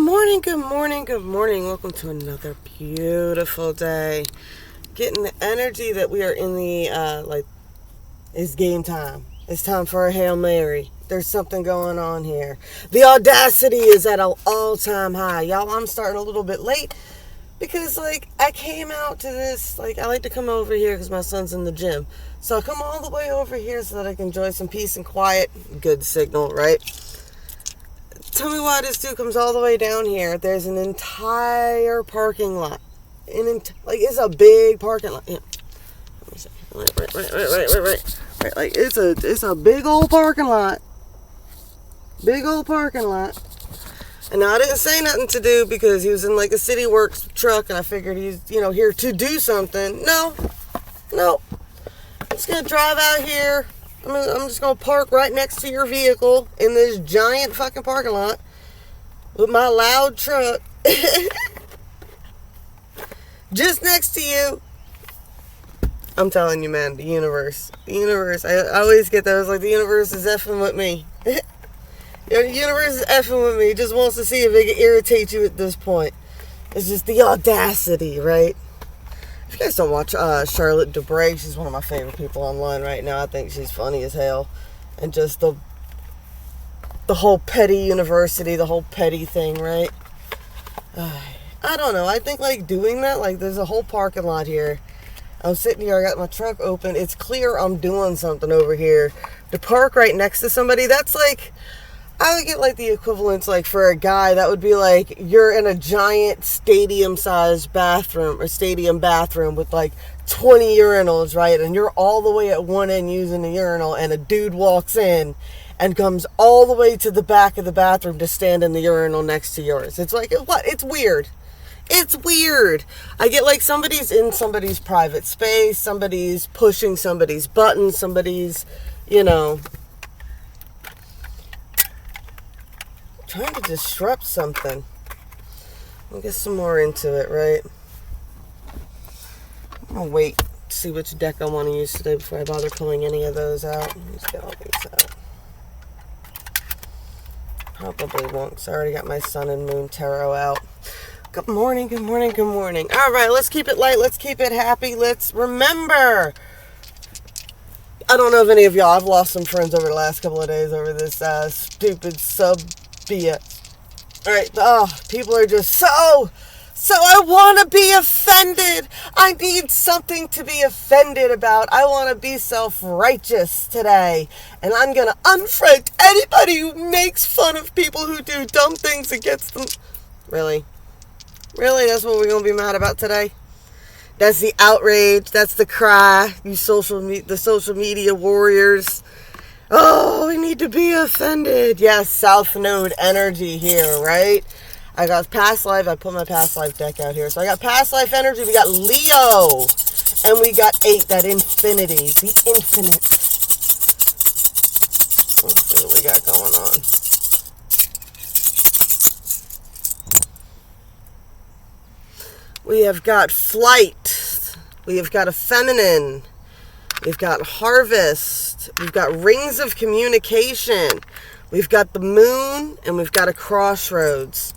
morning, good morning, good morning. Welcome to another beautiful day. Getting the energy that we are in the, it's game time. It's time for a Hail Mary. There's something going on here. The audacity is at an all-time high. Y'all, I'm starting a little bit late because, I came out to this, I like to come over here because my son's in the gym. So I come all the way over here so that I can enjoy some peace and quiet. Good signal, right? Tell me why this dude comes all the way down here. There's an entire parking lot. It's a big parking lot. Yeah. Let me see. Right. It's a big old parking lot. Big old parking lot. And now I didn't say nothing to do because he was in a city works truck and I figured he's, here to do something. No. I'm just going to drive out here. I'm just going to park right next to your vehicle in this giant fucking parking lot with my loud truck just next to you. I'm telling you, man, the universe, I always get those, the universe is effing with me. The universe is effing with me. It just wants to see if it can irritate you at this point. It's just the audacity, right? If you guys don't watch Charlotte Dubray, she's one of my favorite people online right now. I think she's funny as hell. And just the whole petty university, the whole petty thing, right? I don't know. I think doing that, there's a whole parking lot here. I'm sitting here, I got my truck open. It's clear I'm doing something over here. To park right next to somebody, that's I would get the equivalents for a guy, that would be you're in a giant stadium-sized bathroom or stadium bathroom with 20 urinals, right? And you're all the way at one end using the urinal and a dude walks in and comes all the way to the back of the bathroom to stand in the urinal next to yours. It's what? It's weird. It's weird. I get somebody's in somebody's private space, somebody's pushing somebody's buttons, somebody's, trying to disrupt something. I'll get some more into it, right? I'm gonna wait to see which deck I want to use today before I bother pulling any of those out. Let's get all these out. Probably won't, because I already got my Sun and Moon Tarot out. Good morning, good morning, good morning. All right, let's keep it light. Let's keep it happy. Let's remember. I don't know if any of y'all, I've lost some friends over the last couple of days over this stupid sub BS. Alright, people are just so I want to be offended. I need something to be offended about. I want to be self-righteous today. And I'm going to unfriend anybody who makes fun of people who do dumb things against them. Really? Really? That's what we're going to be mad about today? That's the outrage. That's the cry. The social media warriors. Oh, we need to be offended. Yes, South Node energy here, right? I got past life. I put my past life deck out here. So I got past life energy. We got Leo. And we got 8, that infinity. The infinite. Let's see what we got going on. We have got flight. We have got a feminine. We've got harvest. We've got rings of communication. We've got the moon, and we've got a crossroads.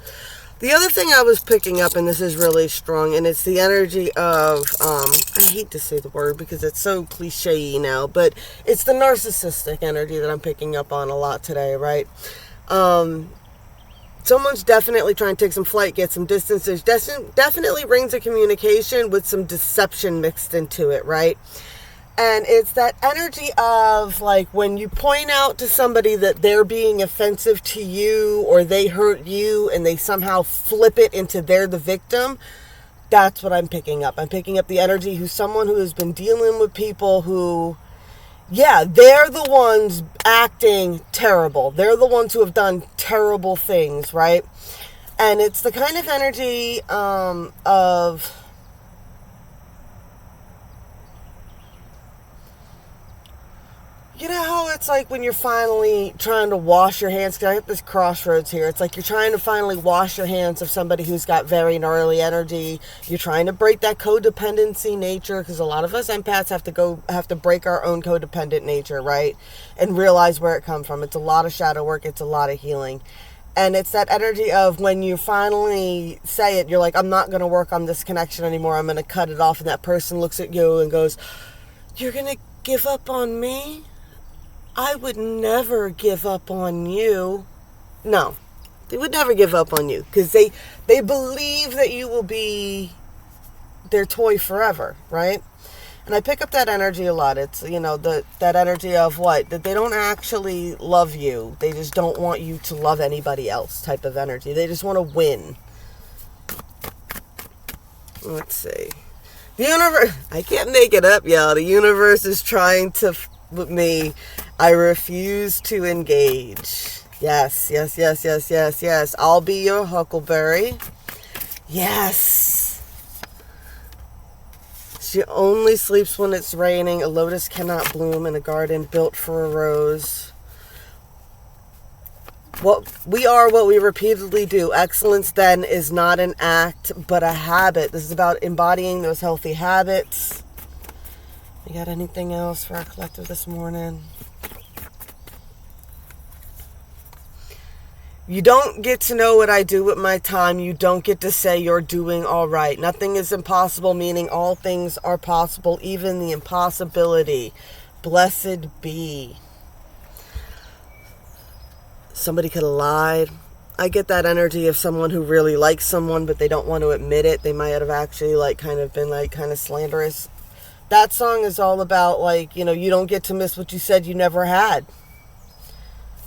The other thing I was picking up, and this is really strong, and it's the energy of, I hate to say the word because it's so cliche now, but it's the narcissistic energy that I'm picking up on a lot today, right? Someone's definitely trying to take some flight, get some distance. There's definitely rings of communication with some deception mixed into it, right? And it's that energy of when you point out to somebody that they're being offensive to you or they hurt you and they somehow flip it into they're the victim. That's what I'm picking up. I'm picking up the energy who's someone who has been dealing with people who, yeah, they're the ones acting terrible. They're the ones who have done terrible things, right? And it's the kind of energy of... You know how it's when you're finally trying to wash your hands? Because I hit this crossroads here. It's you're trying to finally wash your hands of somebody who's got very gnarly energy. You're trying to break that codependency nature, because a lot of us empaths have to break our own codependent nature, right? And realize where it comes from. It's a lot of shadow work. It's a lot of healing. And it's that energy of when you finally say it, you're like, I'm not going to work on this connection anymore. I'm going to cut it off. And that person looks at you and goes, you're going to give up on me? I would never give up on you. No, they would never give up on you because they believe that you will be their toy forever, right? And I pick up that energy a lot. It's, that energy of what? That they don't actually love you. They just don't want you to love anybody else type of energy. They just want to win. Let's see. The universe, I can't make it up, y'all. The universe is trying to, with me, I refuse to engage. Yes, yes, yes, yes, yes, yes. I'll be your huckleberry. Yes. She only sleeps when it's raining. A lotus cannot bloom in a garden built for a rose. We are what we repeatedly do. Excellence, then, is not an act, but a habit. This is about embodying those healthy habits. You got anything else for our collective this morning? You don't get to know what I do with my time. You don't get to say you're doing all right. Nothing is impossible, meaning all things are possible, even the impossibility. Blessed be. Somebody could have lied. I get that energy of someone who really likes someone, but they don't want to admit it. They might have actually kind of slanderous. That song is all about you don't get to miss what you said you never had.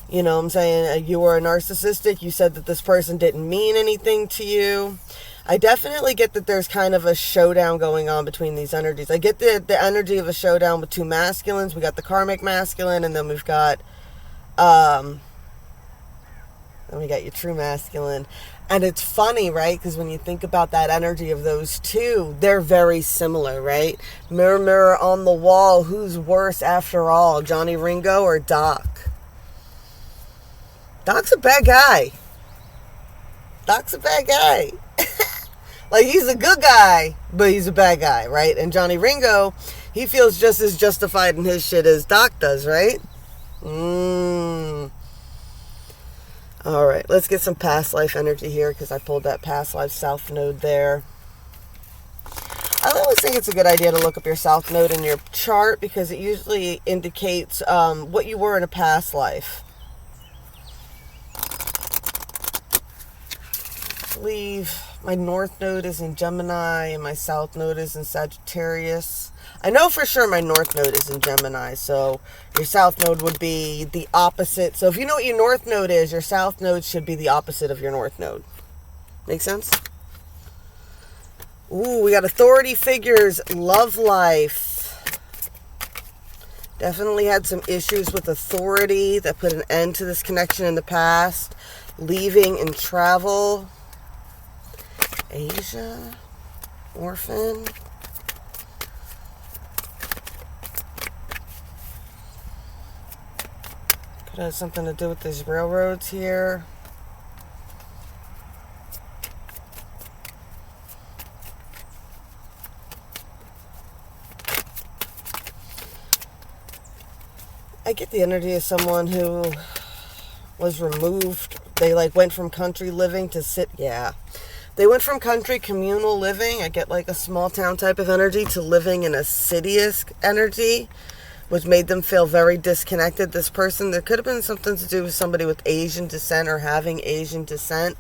You know what I'm saying? You were a narcissistic. You said that this person didn't mean anything to you. I definitely get that there's kind of a showdown going on between these energies. I get the energy of a showdown with two masculines. We got the karmic masculine, and then we've got, then we got your true masculine. And it's funny, right? Because when you think about that energy of those two, they're very similar, right? Mirror, mirror on the wall, who's worse after all, Johnny Ringo or Doc? Doc's a bad guy. Doc's a bad guy. He's a good guy, but he's a bad guy, right? And Johnny Ringo, he feels just as justified in his shit as Doc does, right? All right, let's get some past life energy here because I pulled that past life south node there. I always think it's a good idea to look up your south node in your chart because it usually indicates what you were in a past life. I believe my north node is in Gemini and my south node is in Sagittarius. I know for sure my north node is in Gemini, so your south node would be the opposite. So if you know what your north node is, your south node should be the opposite of your north node. Make sense? Ooh, we got authority figures, love life. Definitely had some issues with authority that put an end to this connection in the past. Leaving and travel. Asia, orphan. Could have something to do with these railroads here. I get the energy of someone who was removed. They went from country living to They went from country communal living, I get a small town type of energy, to living in a city-esque energy, which made them feel very disconnected. This person, there could have been something to do with somebody with Asian descent or having Asian descent.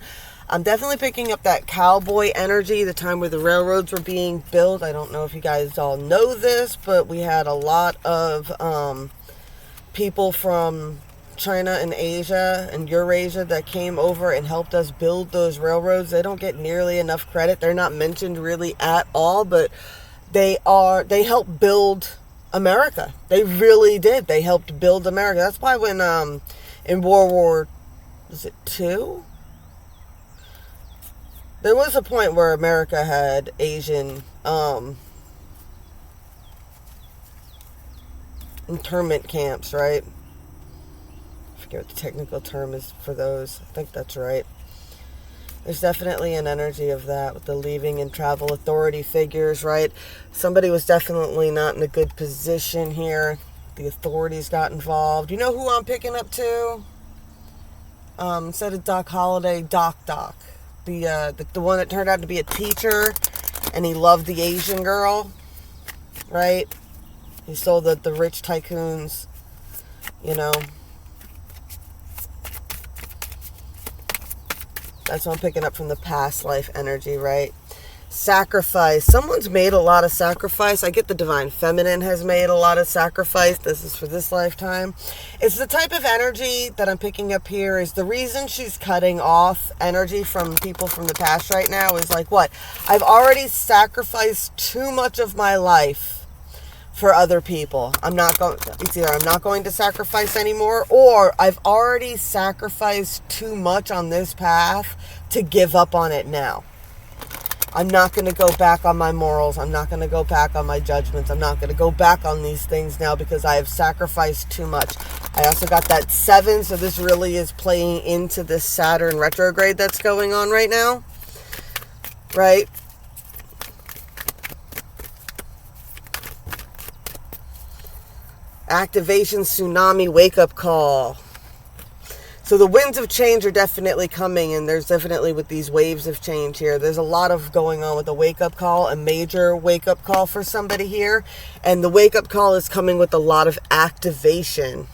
I'm definitely picking up that cowboy energy, the time where the railroads were being built. I don't know if you guys all know this, but we had a lot of people from China and Asia and Eurasia that came over and helped us build those railroads. They don't get nearly enough credit. They're not mentioned really at all, but they helped build America. They really did. They helped build America. That's why when in World War II? There was a point where America had Asian internment camps, right? I forget what the technical term is for those. I think that's right. There's definitely an energy of that with the leaving and travel authority figures, right? Somebody was definitely not in a good position here. The authorities got involved. You know who I'm picking up too? Instead of Doc Holliday, Doc. The one that turned out to be a teacher, and he loved the Asian girl, right? He stole the rich tycoons, you know. That's what I'm picking up from the past life energy, right? Sacrifice. Someone's made a lot of sacrifice. I get the divine feminine has made a lot of sacrifice. This is for this lifetime. It's the type of energy that I'm picking up here is the reason she's cutting off energy from people from the past right now is like what? I've already sacrificed too much of my life for other people. It's either I'm not going to sacrifice anymore, or I've already sacrificed too much on this path to give up on it now. I'm not going to go back on my morals. I'm not going to go back on my judgments. I'm not going to go back on these things now because I have sacrificed too much. I also got that 7, so this really is playing into this Saturn retrograde that's going on right now. Right? Activation, tsunami, wake-up call. So the winds of change are definitely coming, and there's definitely with these waves of change here, there's a lot of going on with a wake-up call, a major wake-up call for somebody here. And the wake-up call is coming with a lot of activation.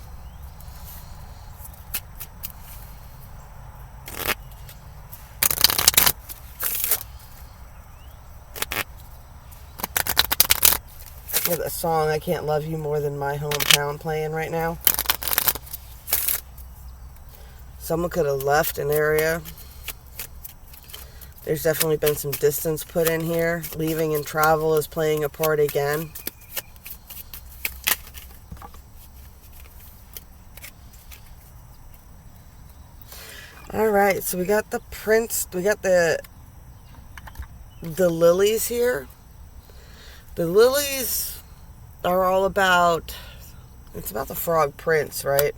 There's a song, I Can't Love You More Than My Hometown, playing right now. Someone could have left an area. There's definitely been some distance put in here. Leaving and travel is playing a part again. Alright, so we got the prince, we got the lilies here. The lilies are all about, it's about the frog prince, right?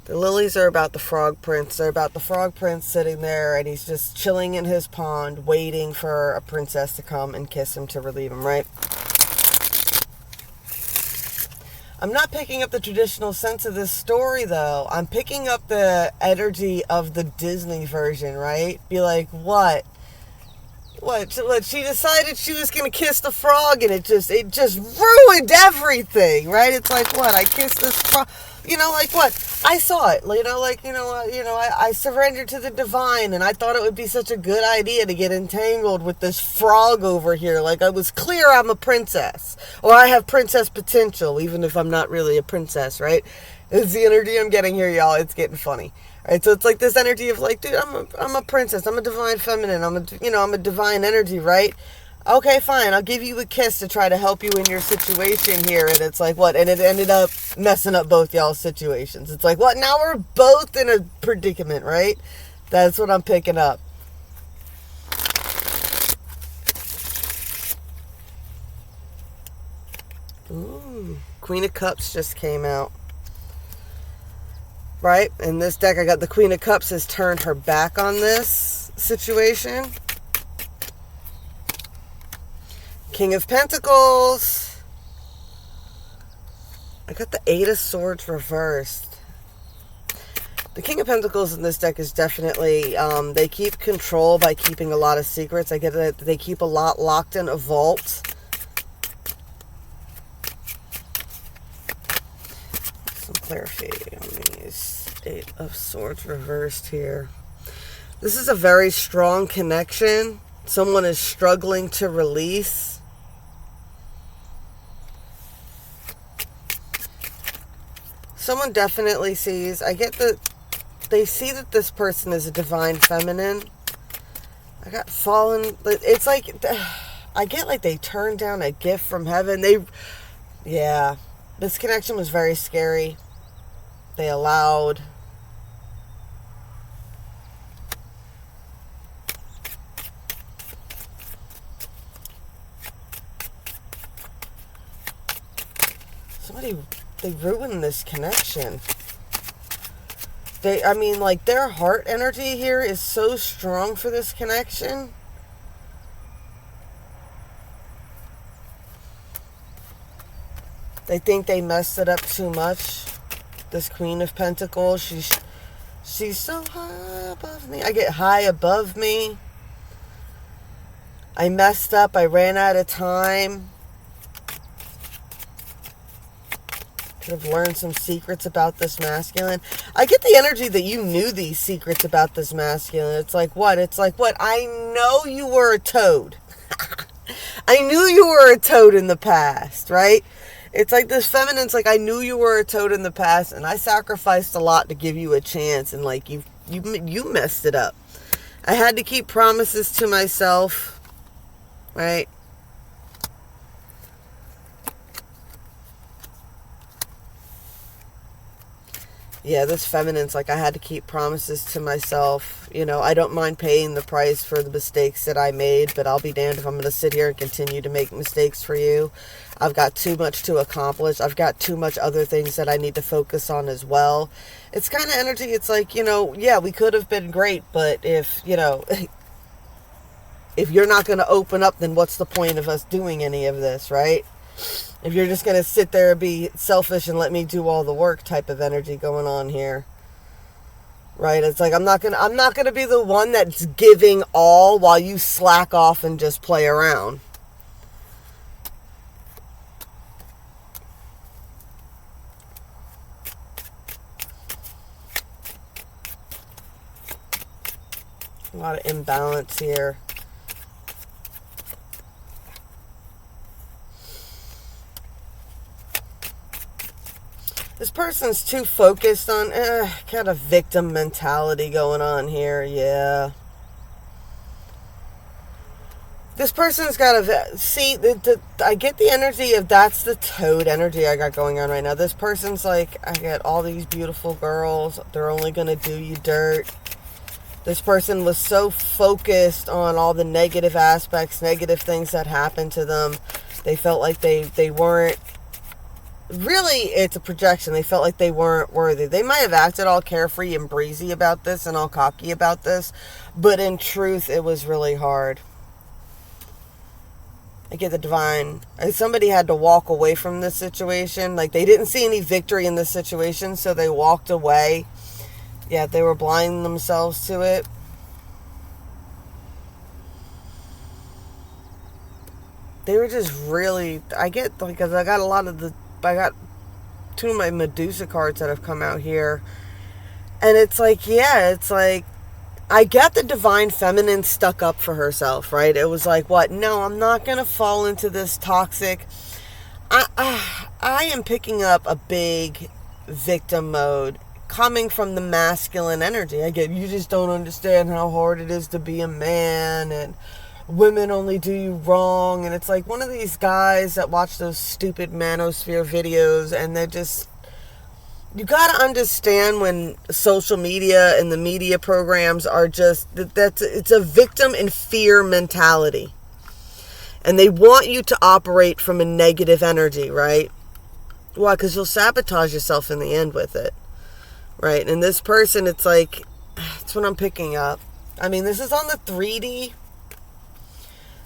The lilies are about the frog prince. They're about the frog prince sitting there and he's just chilling in his pond waiting for a princess to come and kiss him to relieve him, right? I'm not picking up the traditional sense of this story, though. I'm picking up the energy of the Disney version, right? Be like, what? What? She decided she was going to kiss the frog and it just ruined everything, right? It's like, what? I kissed this frog. You know, like what? I saw it, I surrendered to the divine and I thought it would be such a good idea to get entangled with this frog over here. Like I was clear I'm a princess or I have princess potential, even if I'm not really a princess, right? It's the energy I'm getting here, y'all. It's getting funny. All right, so it's like this energy of like, dude, I'm a princess. I'm a divine feminine. I'm a divine energy, right? Okay, fine, I'll give you a kiss to try to help you in your situation here. And it's like, what? And it ended up messing up both y'all's situations. It's like, what? Now we're both in a predicament, right? That's what I'm picking up. Ooh, Queen of Cups just came out. Right? In this deck, I got the Queen of Cups has turned her back on this situation. King of Pentacles. I got the 8 of Swords reversed. The King of Pentacles in this deck is definitely, they keep control by keeping a lot of secrets. I get that they keep a lot locked in a vault. Some clarity on these 8 of Swords reversed here. This is a very strong connection. Someone is struggling to release. Someone definitely sees, I get that they see that this person is a divine feminine. I got fallen, it's like, I get like they turned down a gift from heaven. Yeah, this connection was very scary. They allowed. They ruined this connection. Their heart energy here is so strong for this connection. They think they messed it up too much. This Queen of Pentacles, she's so high above me. I get high above me. I messed up. I ran out of time. Could have learned some secrets about this masculine. I get the energy that you knew these secrets about this masculine. It's like what? It's like what? I know you were a toad. I knew you were a toad in the past, right? It's like this feminine's like, I knew you were a toad in the past, and I sacrificed a lot to give you a chance, and like you messed it up. I had to keep promises to myself, right? Yeah, this feminine's like, I had to keep promises to myself. You know, I don't mind paying the price for the mistakes that I made, but I'll be damned if I'm going to sit here and continue to make mistakes for you. I've got too much to accomplish. I've got too much other things that I need to focus on as well. It's kind of energy. It's like, you know, yeah, we could have been great, but if, you know, if you're not going to open up, then what's the point of us doing any of this, right? If you're just going to sit there and be selfish and let me do all the work type of energy going on here. Right? It's like I'm not going to be the one that's giving all while you slack off and just play around. A lot of imbalance here. This person's too focused on kind of victim mentality going on here. Yeah. This person's got a... See, I get the energy of that's the toad energy I got going on right now. This person's like, I got all these beautiful girls. They're only going to do you dirt. This person was so focused on all the negative aspects, negative things that happened to them. They felt like they weren't... Really, it's a projection. They felt like they weren't worthy. They might have acted all carefree and breezy about this and all cocky about this, but in truth, it was really hard. I get the divine. Somebody had to walk away from this situation. Like, they didn't see any victory in this situation, so they walked away. Yeah, they were blinding themselves to it. They were just really... I get, because I got a lot of the... I got two of my Medusa cards that have come out here. And it's like, yeah, it's like, I get the divine feminine stuck up for herself, right? It was like, what? No, I'm not going to fall into this toxic. I am picking up a big victim mode coming from the masculine energy. I get, you just don't understand how hard it is to be a man, and women only do you wrong. And it's like one of these guys that watch those stupid manosphere videos, and they're just... You got to understand when social media and the media programs are just... It's a victim and fear mentality. And they want you to operate from a negative energy, right? Why? Because you'll sabotage yourself in the end with it. Right? And this person, it's like... It's what I'm picking up. I mean, this is on the 3D...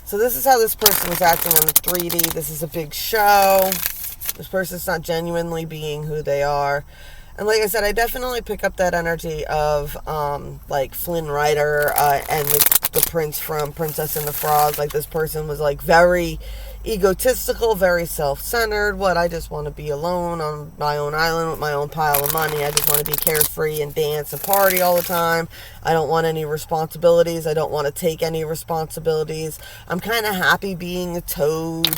So this is how this person was acting on the 3D. This is a big show. This person's not genuinely being who they are. And like I said, I definitely pick up that energy of like Flynn Rider and the prince from Princess and the Frog. Like, this person was like very egotistical, very self-centered. What? I just want to be alone on my own island with my own pile of money. I just want to be carefree and dance and party all the time. I don't want any responsibilities. I don't want to take any responsibilities. I'm kind of happy being a toad.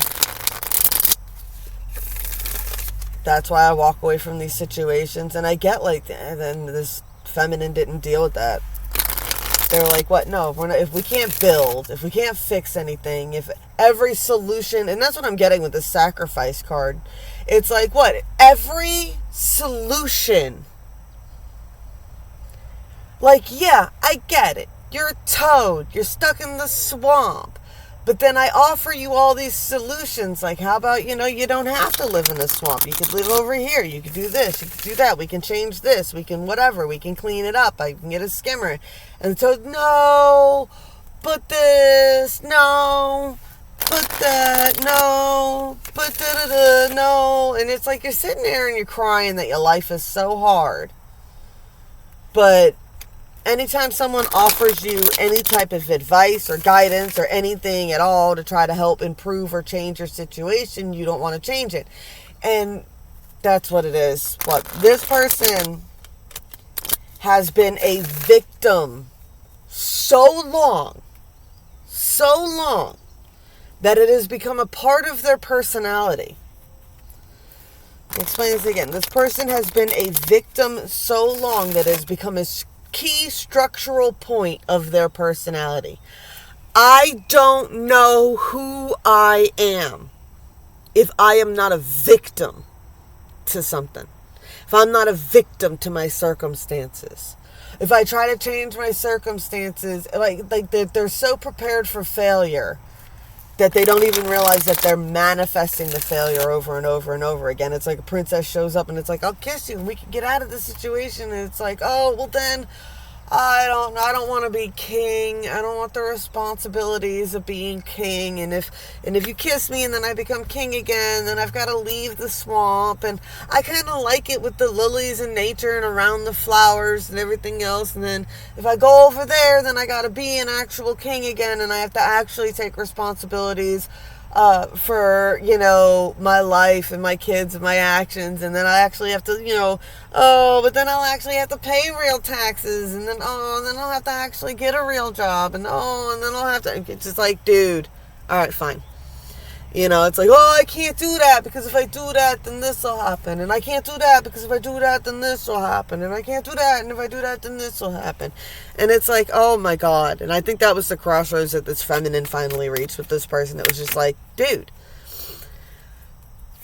That's why I walk away from these situations. And I get like, then this feminine didn't deal with that. They're like, what? No, we're not, if we can't build, if we can't fix anything, if every solution, and that's what I'm getting with the sacrifice card. It's like, what? Every solution. Like, yeah, I get it. You're a toad. You're stuck in the swamp. But then I offer you all these solutions. Like, how about, you don't have to live in a swamp. You could live over here. You could do this. You could do that. We can change this. We can whatever. We can clean it up. I can get a skimmer. And so, no, but this, no, but that, no, but da-da-da, no. And it's like you're sitting there and you're crying that your life is so hard. But anytime someone offers you any type of advice or guidance or anything at all to try to help improve or change your situation, you don't want to change it. And that's what it is. What this person has been a victim so long, that it has become a part of their personality. I'll explain this again. This person has been a victim so long that it has become a key structural point of their personality. I don't know who I am if I am not a victim to something. If I'm not a victim to my circumstances. If I try to change my circumstances, like they're so prepared for failure that they don't even realize that they're manifesting the failure over and over and over again. It's like a princess shows up and it's like, I'll kiss you and we can get out of this situation. And it's like, oh, well then, I don't want to be king. I don't want the responsibilities of being king. And if you kiss me and then I become king again, then I've got to leave the swamp. And I kind of like it with the lilies and nature and around the flowers and everything else. And then if I go over there, then I got to be an actual king again. And I have to actually take responsibilities for, my life and my kids and my actions. And then I actually have to, but then I'll actually have to pay real taxes. And then I'll have to actually get a real job. And then I'll have to, it's just like, dude, all right, fine. It's like, oh, I can't do that because if I do that, then this will happen. And I can't do that because if I do that, then this will happen. And I can't do that. And if I do that, then this will happen. And it's like, oh my God. And I think that was the crossroads that this feminine finally reached with this person. It was just like, dude,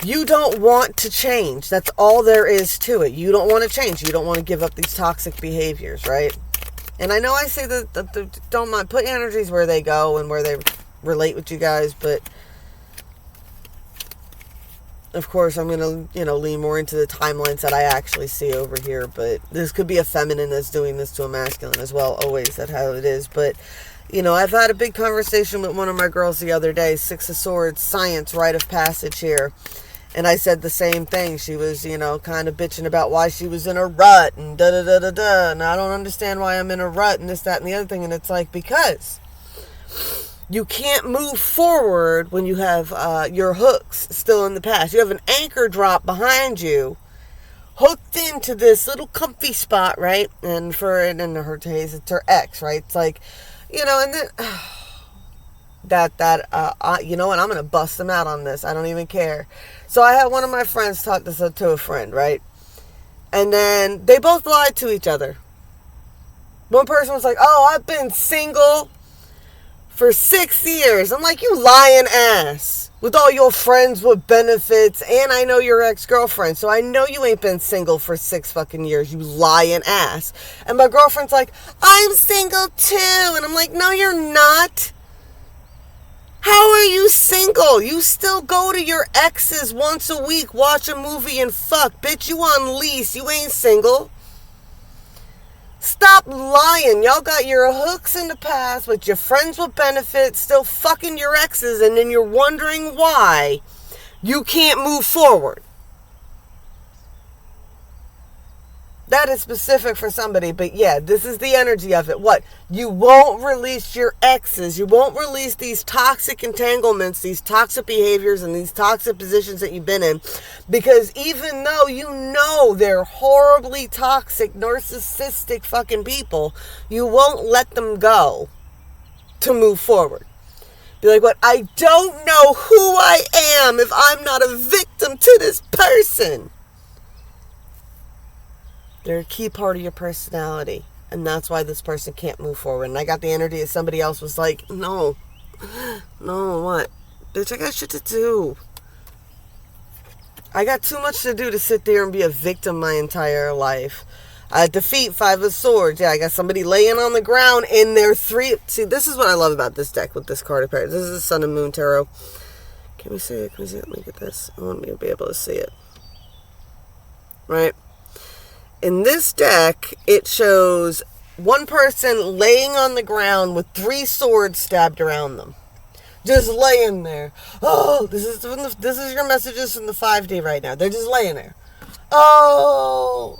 you don't want to change. That's all there is to it. You don't want to change. You don't want to give up these toxic behaviors, right? And I know I say that don't mind, put energies where they go and where they relate with you guys, but of course, I'm going to, lean more into the timelines that I actually see over here. But this could be a feminine that's doing this to a masculine as well. Always, that's how it is. But, I've had a big conversation with one of my girls the other day. Six of Swords, science, rite of passage here. And I said the same thing. She was, kind of bitching about why she was in a rut and da-da-da-da-da. And I don't understand why I'm in a rut and this, that, and the other thing. And it's like, because you can't move forward when you have your hooks still in the past. You have an anchor drop behind you, hooked into this little comfy spot, right? And in her case, it's her ex, right? It's like, and then you know what? I'm gonna bust them out on this. I don't even care. So I had one of my friends talk this up to a friend, right? And then they both lied to each other. One person was like, "Oh, I've been single for 6 years." I'm like, you lying ass. With all your friends with benefits, and I know your ex-girlfriend, so I know you ain't been single for 6 fucking years, you lying ass. And my girlfriend's like, I'm single too. And I'm like, no, you're not. How are you single? You still go to your exes once a week, watch a movie and fuck. Bitch, you on lease. You ain't single. Stop lying. Y'all got your hooks in the past with your friends with benefits, still fucking your exes, and then you're wondering why you can't move forward. That is specific for somebody, but yeah, this is the energy of it. What? You won't release your exes. You won't release these toxic entanglements, these toxic behaviors, and these toxic positions that you've been in. Because even though you know they're horribly toxic, narcissistic fucking people, you won't let them go to move forward. Be like, what? I don't know who I am if I'm not a victim to this person. They're a key part of your personality. And that's why this person can't move forward. And I got the energy of somebody else was like, no, what? Bitch, I got shit to do. I got too much to do to sit there and be a victim my entire life. Defeat, 5 of Swords. Yeah, I got somebody laying on the ground in their 3. See, this is what I love about this deck with this card appearance. This is the Sun and Moon Tarot. Can we see it? Can we see it? Look at this. I want me to be able to see it. Right? In this deck, it shows one person laying on the ground with 3 swords stabbed around them. Just laying there. Oh, this is your messages from the 5D right now. They're just laying there. Oh,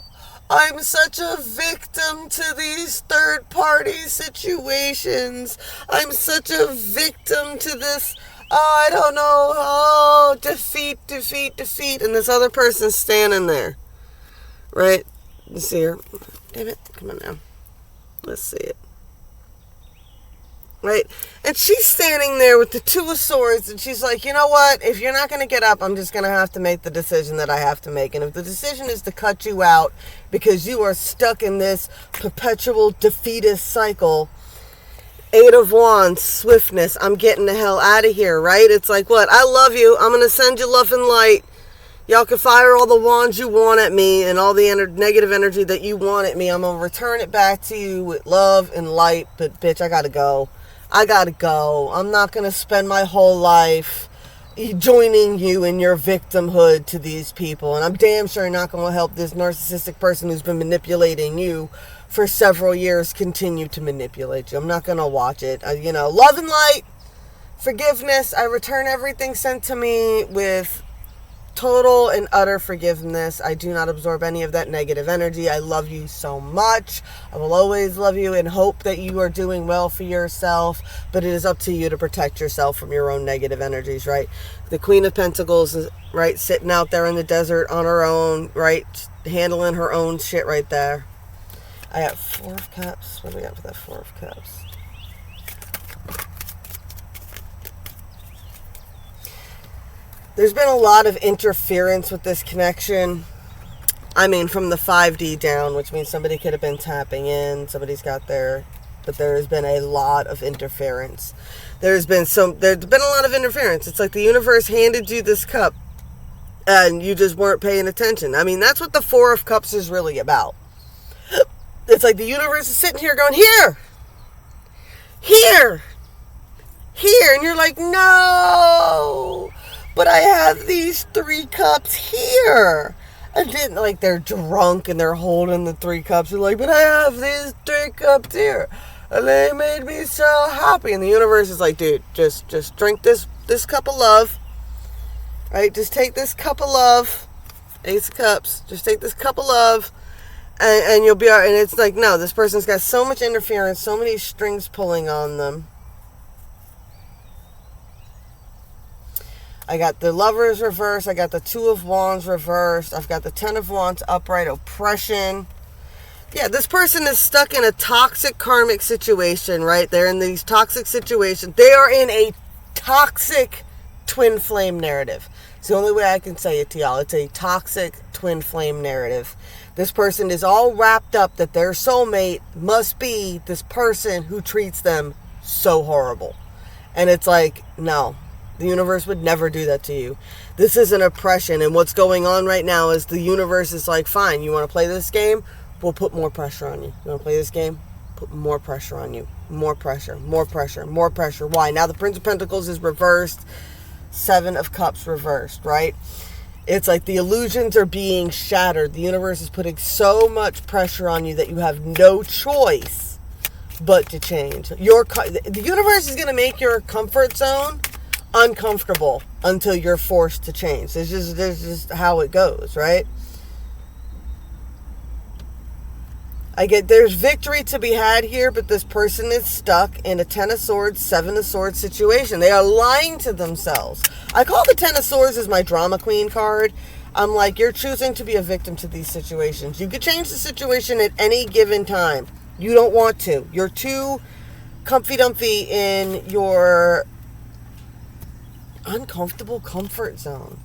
I'm such a victim to these third-party situations. I'm such a victim to this, I don't know, defeat. And this other person's standing there. Right? You see her? Damn it. Come on now. Let's see it. Right? And she's standing there with the Two of Swords, and she's like, you know what? If you're not going to get up, I'm just going to have to make the decision that I have to make. And if the decision is to cut you out because you are stuck in this perpetual defeatist cycle, Eight of Wands, swiftness, I'm getting the hell out of here, right? It's like, what? I love you. I'm going to send you love and light. Y'all can fire all the wands you want at me and all the negative energy that you want at me. I'm going to return it back to you with love and light. But, bitch, I got to go. I'm not going to spend my whole life joining you in your victimhood to these people. And I'm damn sure not going to help this narcissistic person who's been manipulating you for several years continue to manipulate you. I'm not going to watch it. Love and light, forgiveness. I return everything sent to me with total and utter forgiveness. I do not absorb any of that negative energy. I love you so much. I will always love you and hope that you are doing well for yourself, but it is up to you to protect yourself from your own negative energies, right? The Queen of Pentacles is, right, sitting out there in the desert on her own, right, handling her own shit right there. I got Four of Cups. What do we got for that Four of Cups? There's been a lot of interference with this connection. I mean, from the 5D down, which means somebody could have been tapping in. Somebody's got there. But there has been a lot of interference. There's been a lot of interference. It's like the universe handed you this cup and you just weren't paying attention. I mean, that's what the Four of Cups is really about. It's like the universe is sitting here going, here. And you're like, no. But I have these 3 cups here. And then, like, they're drunk and they're holding the 3 cups. They're like, but I have these 3 cups here. And they made me so happy. And the universe is like, dude, just drink this cup of love. Right? Just take this cup of love. Ace of Cups. Just take this cup of love. And you'll be all right. And it's like, no, this person's got so much interference, so many strings pulling on them. I got the Lovers reversed. I got the Two of Wands reversed. I've got the Ten of Wands upright, oppression. Yeah, this person is stuck in a toxic karmic situation, right? They're in these toxic situations. They are in a toxic twin flame narrative. It's the only way I can say it to y'all. It's a toxic twin flame narrative. This person is all wrapped up that their soulmate must be this person who treats them so horrible. And it's like, no. The universe would never do that to you. This is an oppression. And what's going on right now is the universe is like, fine, you want to play this game? We'll put more pressure on you. You want to play this game? Put more pressure on you. More pressure. Why? Now the Prince of Pentacles is reversed. 7 of Cups reversed, right? It's like the illusions are being shattered. The universe is putting so much pressure on you that you have no choice but to change. The universe is going to make your comfort zone uncomfortable until you're forced to change. There's just how it goes, right? There's victory to be had here, but this person is stuck in a 10 of Swords, 7 of Swords situation. They are lying to themselves. I call the 10 of Swords as my drama queen card. I'm like, you're choosing to be a victim to these situations. You could change the situation at any given time. You don't want to. You're too comfy-dumpy in your uncomfortable comfort zone.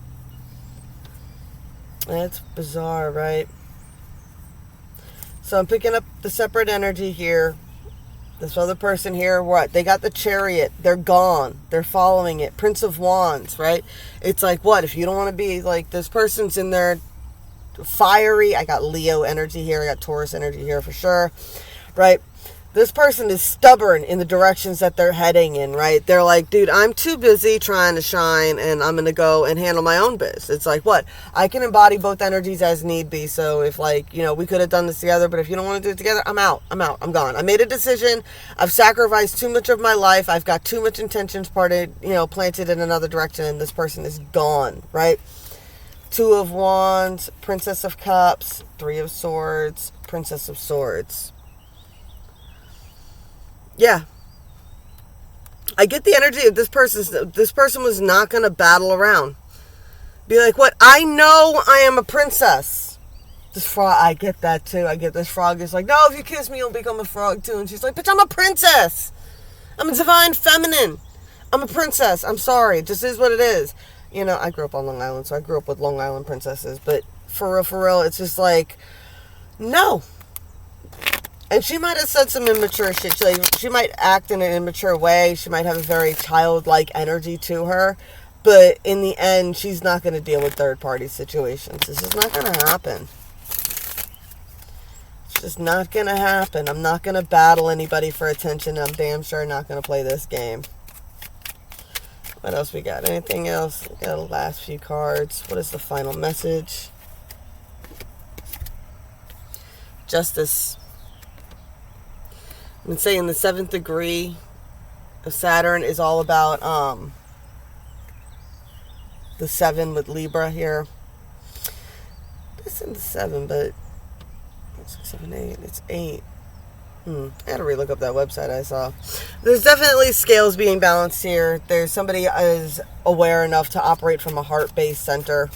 That's bizarre, right? So I'm picking up the separate energy here. This other person here, what? They got the Chariot. They're gone. They're following it. Prince of Wands, right? It's like, what? If you don't want to be like, this person's in there fiery. I got Leo energy here. I got Taurus energy here for sure, right? This person is stubborn in the directions that they're heading in, right? They're like, dude, I'm too busy trying to shine, and I'm going to go and handle my own biz. It's like, what? I can embody both energies as need be. So if, like, we could have done this together, but if you don't want to do it together, I'm out. I'm gone. I made a decision. I've sacrificed too much of my life. I've got too much intentions planted in another direction, and this person is gone, right? Two of Wands, Princess of Cups, Three of Swords, Princess of Swords. Yeah. I get the energy of this person was not going to battle around. Be like, what? I know I am a princess. This frog, I get that too. I get this frog is like, no, if you kiss me, you'll become a frog too. And she's like, but I'm a princess. I'm a divine feminine. I'm a princess. I'm sorry. It just is what it is. I grew up on Long Island, so I grew up with Long Island princesses. But for real, it's just like, no. And she might have said some immature shit. She might act in an immature way. She might have a very childlike energy to her. But in the end, she's not going to deal with third-party situations. This is not going to happen. It's just not going to happen. I'm not going to battle anybody for attention. I'm damn sure not going to play this game. What else we got? Anything else? We got the last few cards. What is the final message? Justice. I've been saying the 7th degree of Saturn is all about the 7 with Libra here. This is the 7, but it's 7, 8. It's 8. I had to relook up that website I saw. There's definitely scales being balanced here. There's somebody is aware enough to operate from a heart-based center.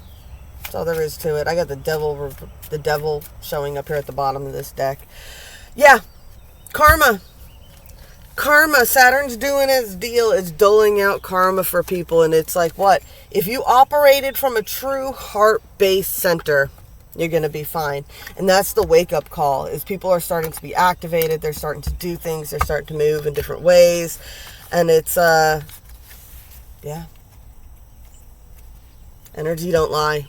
That's all there is to it. I got the devil showing up here at the bottom of this deck. Yeah. Karma. Saturn's doing its deal. It's doling out karma for people. And it's like, what? If you operated from a true heart-based center, you're going to be fine. And that's the wake-up call, is people are starting to be activated. They're starting to do things. They're starting to move in different ways. And it's, yeah. Energy don't lie.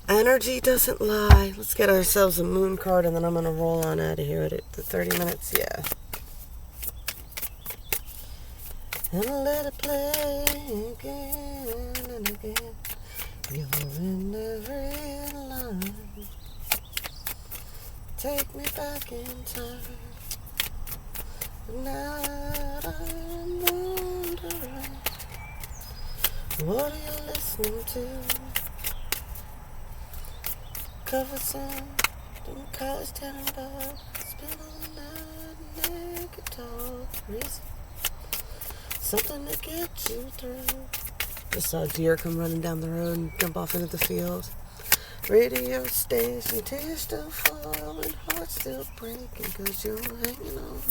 Energy doesn't lie. Let's get ourselves a moon card, and then I'm going to roll on out of here at the 30 minutes. Yeah. And let it play again and again. You're in every line. Take me back in time. Now I'm wondering, what are you listening to? Cover song, don't college town about. Spend all night in the guitar. Reason, something to get you through. Just saw a deer come running down the road and jump off into the field. Radio station, tears still falling, heart still breaking, cause you're hanging on.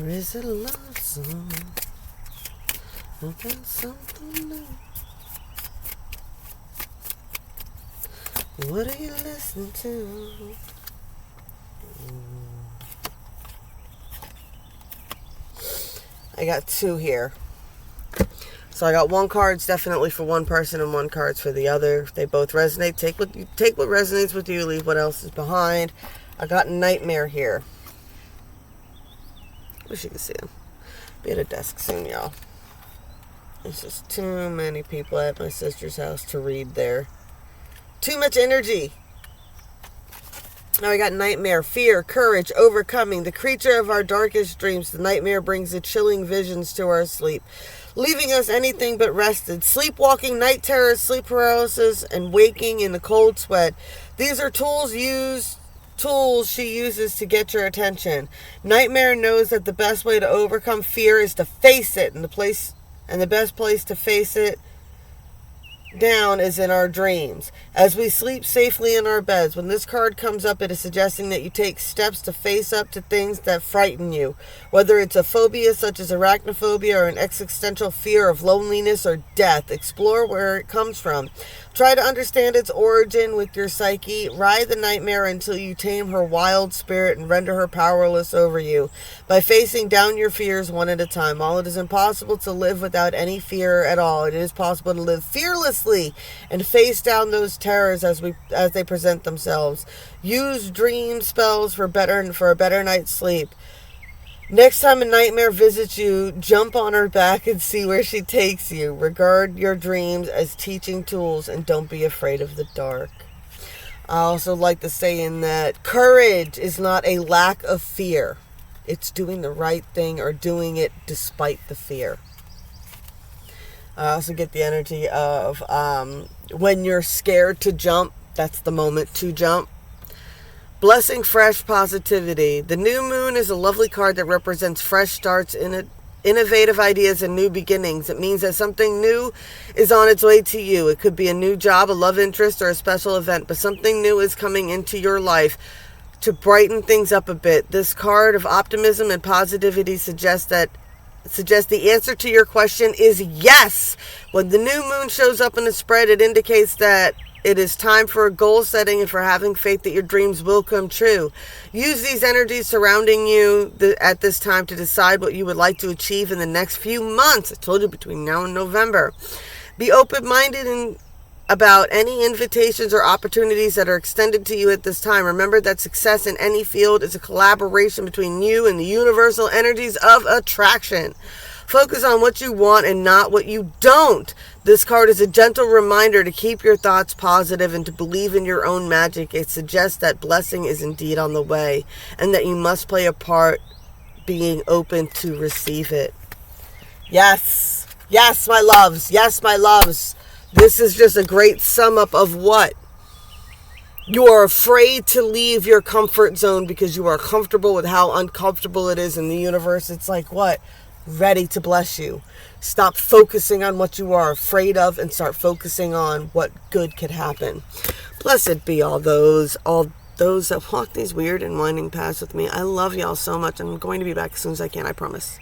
Or is it a love song? About something new. What are you listening to? I got 2 here. So I got 1 card's definitely for one person and 1 card's for the other. If they both resonate, take what resonates with you, leave what else is behind. I got Nightmare here. Wish you could see him. Be at a desk soon, y'all. There's just too many people at my sister's house to read there. Too much energy. Now we got Nightmare. Fear, courage, overcoming. The creature of our darkest dreams. The nightmare brings the chilling visions to our sleep, leaving us anything but rested. Sleepwalking, night terrors, sleep paralysis, and waking in the cold sweat. These are tools she uses to get your attention. Nightmare knows that the best way to overcome fear is to face it, and the best place to face it down is in our dreams. As we sleep safely in our beds, when this card comes up, it is suggesting that you take steps to face up to things that frighten you. Whether it's a phobia such as arachnophobia or an existential fear of loneliness or death, explore where it comes from. Try to understand its origin with your psyche. Ride the nightmare until you tame her wild spirit and render her powerless over you. By facing down your fears one at a time. While it is impossible to live without any fear at all, it is possible to live fearlessly safely and face down those terrors as they present themselves. Use dream spells for a better night's sleep. Next time a nightmare visits you, jump on her back and see where she takes you. Regard your dreams as teaching tools and don't be afraid of the dark. I also like to say in that courage is not a lack of fear. It's doing the right thing or doing it despite the fear. I also get the energy of when you're scared to jump, that's the moment to jump. Blessing fresh positivity. The new moon is a lovely card that represents fresh starts, innovative ideas, and new beginnings. It means that something new is on its way to you. It could be a new job, a love interest, or a special event, but something new is coming into your life to brighten things up a bit. This card of optimism and positivity suggests the answer to your question is yes. When the new moon shows up in a spread, it indicates that it is time for a goal setting and for having faith that your dreams will come true. Use these energies surrounding you at this time to decide what you would like to achieve in the next few months. I told you, between now and November. Be open-minded about any invitations or opportunities that are extended to you at this time. Remember that success in any field is a collaboration between you and the universal energies of attraction. Focus on what you want and not what you don't. This card is a gentle reminder to keep your thoughts positive and to believe in your own magic. It suggests that blessing is indeed on the way and that you must play a part being open to receive it. Yes. Yes, my loves. Yes, my loves. This is just a great sum up of what? You are afraid to leave your comfort zone because you are comfortable with how uncomfortable it is in the universe. It's like what? Ready to bless you. Stop focusing on what you are afraid of and start focusing on what good could happen. Blessed be all those that walk these weird and winding paths with me. I love y'all so much, and I'm going to be back as soon as I can, I promise.